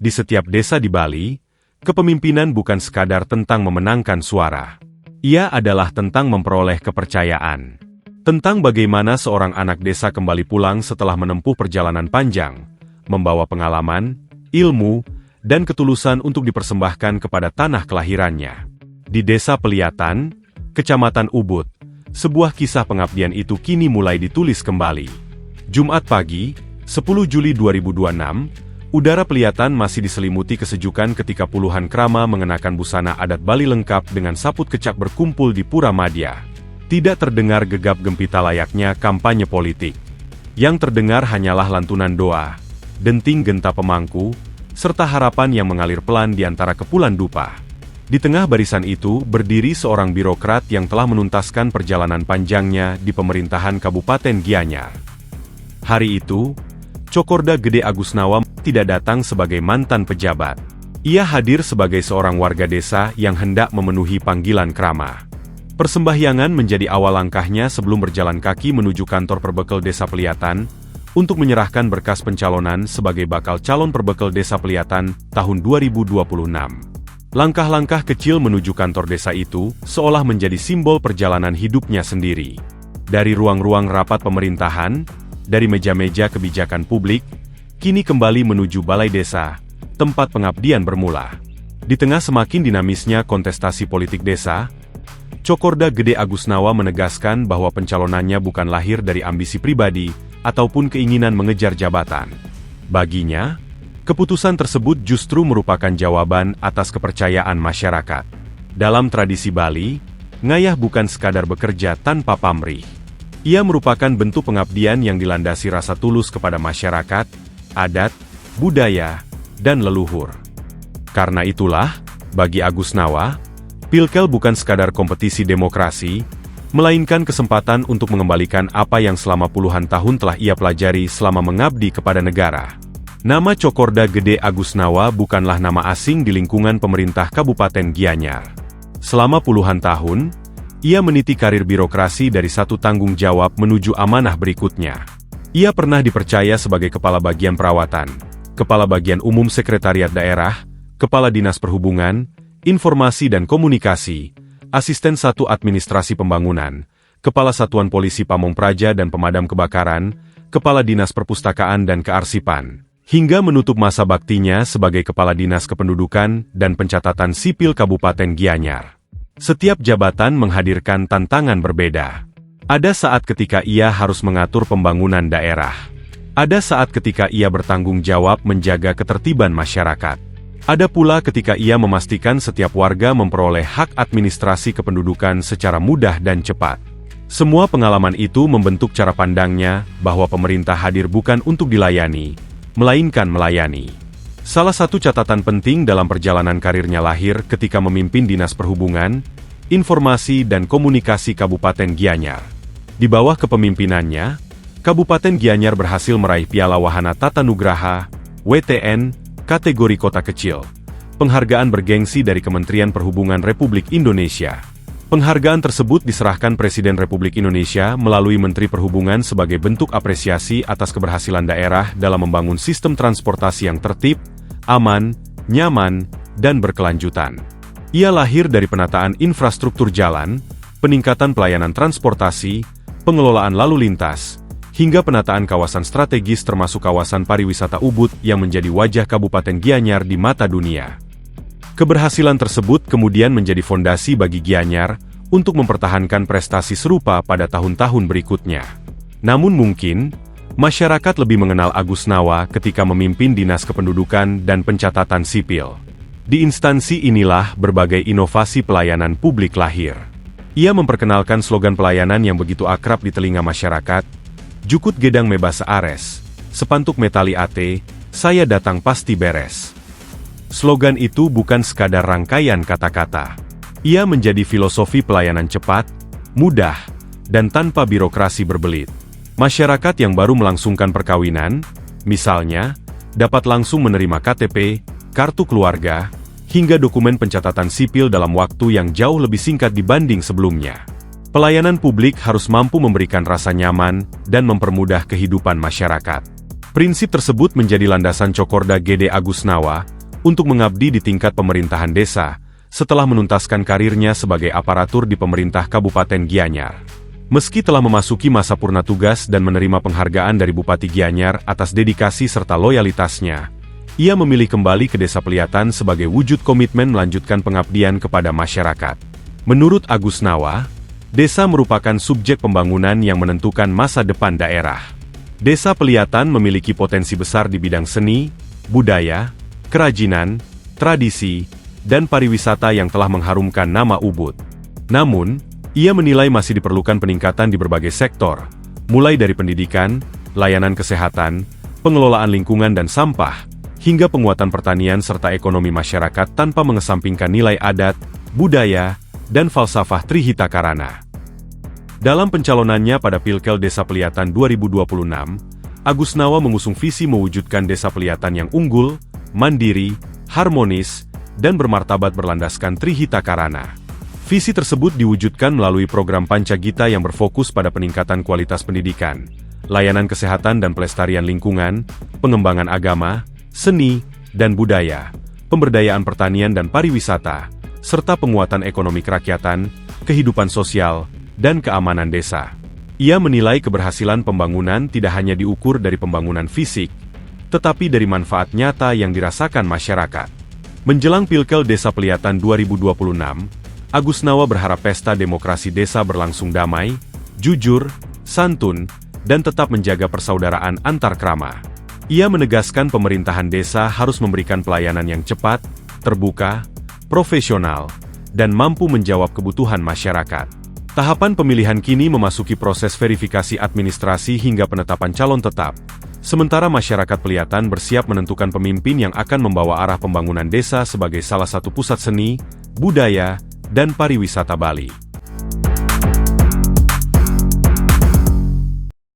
Di setiap desa di Bali, kepemimpinan bukan sekadar tentang memenangkan suara. Ia adalah tentang memperoleh kepercayaan. Tentang bagaimana seorang anak desa kembali pulang setelah menempuh perjalanan panjang, membawa pengalaman, ilmu, dan ketulusan untuk dipersembahkan kepada tanah kelahirannya. Di Desa Peliatan, Kecamatan Ubud, sebuah kisah pengabdian itu kini mulai ditulis kembali. Jumat pagi, 10 Juli 2026, udara Peliatan masih diselimuti kesejukan ketika puluhan krama mengenakan busana adat Bali lengkap dengan saput kecak berkumpul di Pura Madya. Tidak terdengar gegap gempita layaknya kampanye politik. Yang terdengar hanyalah lantunan doa, denting genta pemangku, serta harapan yang mengalir pelan di antara kepulan dupa. Di tengah barisan itu berdiri seorang birokrat yang telah menuntaskan perjalanan panjangnya di pemerintahan Kabupaten Gianyar. Hari itu, Cokorda Gede Agusnawa tidak datang sebagai mantan pejabat. Ia hadir sebagai seorang warga desa yang hendak memenuhi panggilan krama. Persembahyangan menjadi awal langkahnya sebelum berjalan kaki menuju kantor Perbekel Desa Peliatan untuk menyerahkan berkas pencalonan sebagai bakal calon Perbekel Desa Peliatan tahun 2026. Langkah-langkah kecil menuju kantor desa itu seolah menjadi simbol perjalanan hidupnya sendiri. Dari ruang-ruang rapat pemerintahan, dari meja-meja kebijakan publik, kini kembali menuju balai desa, tempat pengabdian bermula. Di tengah semakin dinamisnya kontestasi politik desa, Cokorda Gede Agusnawa menegaskan bahwa pencalonannya bukan lahir dari ambisi pribadi ataupun keinginan mengejar jabatan. Baginya, keputusan tersebut justru merupakan jawaban atas kepercayaan masyarakat. Dalam tradisi Bali, ngayah bukan sekadar bekerja tanpa pamrih. Ia merupakan bentuk pengabdian yang dilandasi rasa tulus kepada masyarakat, adat, budaya, dan leluhur. Karena itulah, bagi Agusnawa, Pilkel bukan sekadar kompetisi demokrasi, melainkan kesempatan untuk mengembalikan apa yang selama puluhan tahun telah ia pelajari selama mengabdi kepada negara. Nama Cokorda Gede Agusnawa bukanlah nama asing di lingkungan pemerintah Kabupaten Gianyar. Selama puluhan tahun, ia meniti karir birokrasi dari satu tanggung jawab menuju amanah berikutnya. Ia pernah dipercaya sebagai Kepala Bagian Perawatan, Kepala Bagian Umum Sekretariat Daerah, Kepala Dinas Perhubungan, Informasi dan Komunikasi, Asisten 1 Administrasi Pembangunan, Kepala Satuan Polisi Pamong Praja dan Pemadam Kebakaran, Kepala Dinas Perpustakaan dan Kearsipan, hingga menutup masa baktinya sebagai Kepala Dinas Kependudukan dan Pencatatan Sipil Kabupaten Gianyar. Setiap jabatan menghadirkan tantangan berbeda. Ada saat ketika ia harus mengatur pembangunan daerah. Ada saat ketika ia bertanggung jawab menjaga ketertiban masyarakat. Ada pula ketika ia memastikan setiap warga memperoleh hak administrasi kependudukan secara mudah dan cepat. Semua pengalaman itu membentuk cara pandangnya bahwa pemerintah hadir bukan untuk dilayani, melainkan melayani. Salah satu catatan penting dalam perjalanan karirnya lahir ketika memimpin Dinas Perhubungan, Informasi dan Komunikasi Kabupaten Gianyar. Di bawah kepemimpinannya, Kabupaten Gianyar berhasil meraih Piala Wahana Tata Nugraha, WTN, kategori kota kecil. Penghargaan bergengsi dari Kementerian Perhubungan Republik Indonesia. Penghargaan tersebut diserahkan Presiden Republik Indonesia melalui Menteri Perhubungan sebagai bentuk apresiasi atas keberhasilan daerah dalam membangun sistem transportasi yang tertib, aman, nyaman, dan berkelanjutan. Ia lahir dari penataan infrastruktur jalan, peningkatan pelayanan transportasi, pengelolaan lalu lintas, hingga penataan kawasan strategis termasuk kawasan pariwisata Ubud yang menjadi wajah Kabupaten Gianyar di mata dunia. Keberhasilan tersebut kemudian menjadi fondasi bagi Gianyar untuk mempertahankan prestasi serupa pada tahun-tahun berikutnya. Namun mungkin, masyarakat lebih mengenal Agusnawa ketika memimpin Dinas Kependudukan dan Pencatatan Sipil. Di instansi inilah berbagai inovasi pelayanan publik lahir. Ia memperkenalkan slogan pelayanan yang begitu akrab di telinga masyarakat, Jukut Gedang Mebasa Ares, Sepantuk Metali Ate, Saya Datang Pasti Beres. Slogan itu bukan sekadar rangkaian kata-kata. Ia menjadi filosofi pelayanan cepat, mudah, dan tanpa birokrasi berbelit. Masyarakat yang baru melangsungkan perkawinan, misalnya, dapat langsung menerima KTP, kartu keluarga, hingga dokumen pencatatan sipil dalam waktu yang jauh lebih singkat dibanding sebelumnya. Pelayanan publik harus mampu memberikan rasa nyaman dan mempermudah kehidupan masyarakat. Prinsip tersebut menjadi landasan Cokorda Gede Agusnawa untuk mengabdi di tingkat pemerintahan desa, setelah menuntaskan karirnya sebagai aparatur di pemerintah Kabupaten Gianyar. Meski telah memasuki masa purna tugas dan menerima penghargaan dari Bupati Gianyar atas dedikasi serta loyalitasnya, ia memilih kembali ke Desa Peliatan sebagai wujud komitmen melanjutkan pengabdian kepada masyarakat. Menurut Agus Nawa, desa merupakan subjek pembangunan yang menentukan masa depan daerah. Desa Peliatan memiliki potensi besar di bidang seni, budaya, kerajinan, tradisi, dan pariwisata yang telah mengharumkan nama Ubud. Namun, ia menilai masih diperlukan peningkatan di berbagai sektor, mulai dari pendidikan, layanan kesehatan, pengelolaan lingkungan dan sampah, hingga penguatan pertanian serta ekonomi masyarakat tanpa mengesampingkan nilai adat, budaya, dan falsafah Trihita Karana. Dalam pencalonannya pada Pilkel Desa Peliatan 2026, Agus Nawa mengusung visi mewujudkan Desa Peliatan yang unggul, mandiri, harmonis, dan bermartabat berlandaskan Trihita Karana. Visi tersebut diwujudkan melalui program Pancagita yang berfokus pada peningkatan kualitas pendidikan, layanan kesehatan dan pelestarian lingkungan, pengembangan agama, seni, dan budaya, pemberdayaan pertanian dan pariwisata, serta penguatan ekonomi kerakyatan, kehidupan sosial, dan keamanan desa. Ia menilai keberhasilan pembangunan tidak hanya diukur dari pembangunan fisik, tetapi dari manfaat nyata yang dirasakan masyarakat. Menjelang Pilkel Desa Peliatan 2026, Agus Nawa berharap pesta demokrasi desa berlangsung damai, jujur, santun, dan tetap menjaga persaudaraan antar krama. Ia menegaskan pemerintahan desa harus memberikan pelayanan yang cepat, terbuka, profesional, dan mampu menjawab kebutuhan masyarakat. Tahapan pemilihan kini memasuki proses verifikasi administrasi hingga penetapan calon tetap, sementara masyarakat Peliatan bersiap menentukan pemimpin yang akan membawa arah pembangunan desa sebagai salah satu pusat seni, budaya, dan pariwisata Bali.